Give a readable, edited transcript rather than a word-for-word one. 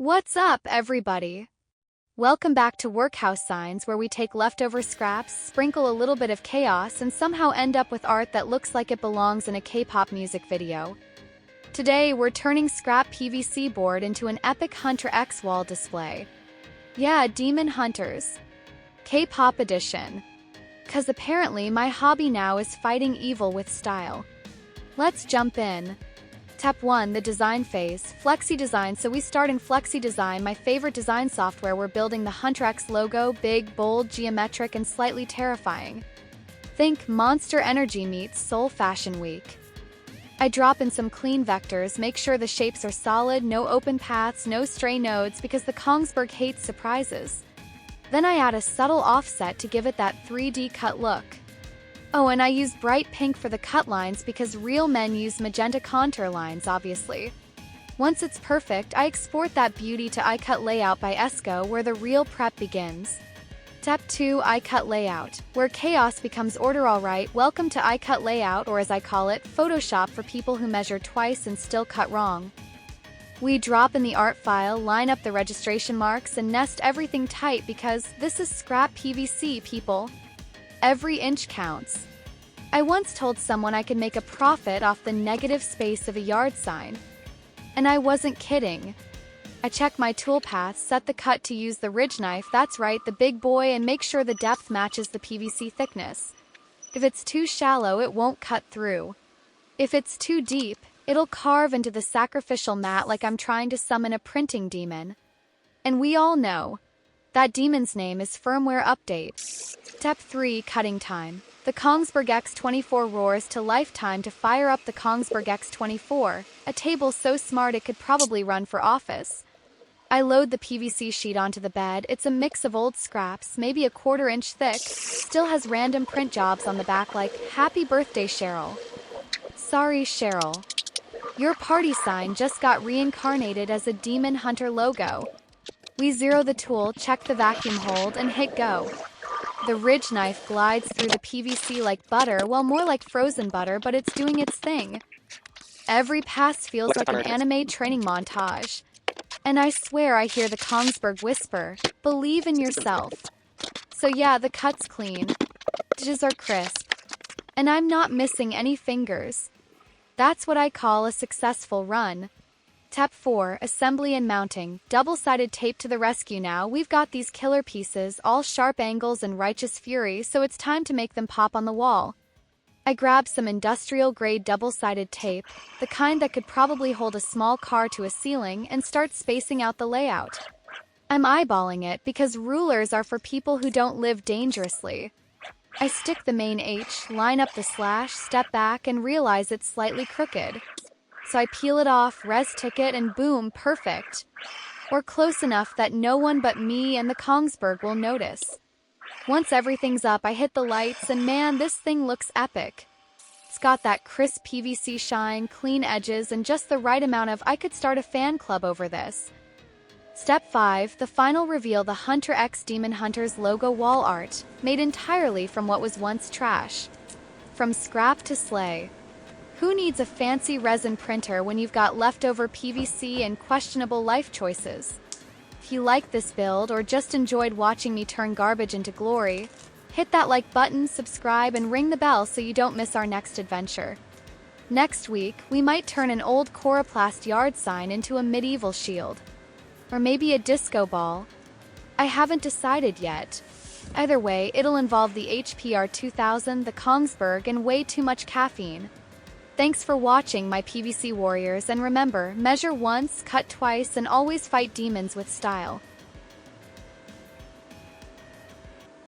What's up, everybody? Welcome back to Workhouse Signs, where we take leftover scraps, sprinkle a little bit of chaos, and somehow end up with art that looks like it belongs in a K-pop music video. Today, we're turning scrap PVC board into an epic HUNTR X wall display. Yeah, Demon Hunters. K-pop edition. 'Cause apparently my hobby now is fighting evil with style. Let's jump in. Step 1, the design phase, Flexi Design. So we start in Flexi Design, my favorite design software. We're building the HUNTR X logo, big, bold, geometric, and slightly terrifying. Think Monster Energy meets Seoul Fashion Week. I drop in some clean vectors, make sure the shapes are solid, no open paths, no stray nodes, because the Kongsberg hates surprises. Then I add a subtle offset to give it that 3D cut look. Oh, and I use bright pink for the cut lines because real men use magenta contour lines, obviously. Once it's perfect, I export that beauty to iCut Layout by Esko, where the real prep begins. Step 2, iCut Layout, where chaos becomes order. Alright, welcome to iCut Layout, or as I call it, Photoshop for people who measure twice and still cut wrong. We drop in the art file, line up the registration marks, and nest everything tight because this is scrap PVC, people. Every inch counts. I once told someone I could make a profit off the negative space of a yard sign. And I wasn't kidding. I check my toolpath, set the cut to use the ridge knife, that's right, the big boy, and make sure the depth matches the PVC thickness. If it's too shallow, it won't cut through. If it's too deep, it'll carve into the sacrificial mat like I'm trying to summon a printing demon. And we all know that demon's name is firmware update. Step 3, cutting time. The Kongsberg X24 roars to lifetime to fire up the Kongsberg X24, a table so smart it could probably run for office. I load the PVC sheet onto the bed. It's a mix of old scraps, maybe a 1/4 inch thick, still has random print jobs on the back like, "Happy birthday, Cheryl." Sorry, Cheryl. Your party sign just got reincarnated as a Demon Hunter logo. We zero the tool, check the vacuum hold, and hit go. The ridge knife glides through the PVC like butter, well, more like frozen butter, but it's doing its thing. Every pass feels like an anime training montage. And I swear I hear the Kongsberg whisper, "Believe in yourself." So yeah, the cut's clean. Edges are crisp. And I'm not missing any fingers. That's what I call a successful run. Step 4, assembly and mounting. Double-sided tape to the rescue now. We've got these killer pieces, all sharp angles and righteous fury, so it's time to make them pop on the wall. I grab some industrial-grade double-sided tape, the kind that could probably hold a small car to a ceiling, and start spacing out the layout. I'm eyeballing it because rulers are for people who don't live dangerously. I stick the main H, line up the slash, step back, and realize it's slightly crooked. So I peel it off, res ticket, and boom, perfect. Or close enough that no one but me and the Kongsberg will notice. Once everything's up, I hit the lights, and man, this thing looks epic. It's got that crisp PVC shine, clean edges, and just the right amount of I could start a fan club over this. Step 5, the final reveal, the HUNTR X Demon Hunters logo wall art, made entirely from what was once trash. From scrap to slay. Who needs a fancy resin printer when you've got leftover PVC and questionable life choices? If you like this build or just enjoyed watching me turn garbage into glory, hit that like button, subscribe, and ring the bell so you don't miss our next adventure. Next week, we might turn an old coroplast yard sign into a medieval shield. Or maybe a disco ball. I haven't decided yet. Either way, it'll involve the HPR 2000, the Kongsberg, and way too much caffeine. Thanks for watching, my PVC warriors, and remember, measure once, cut twice, and always fight demons with style.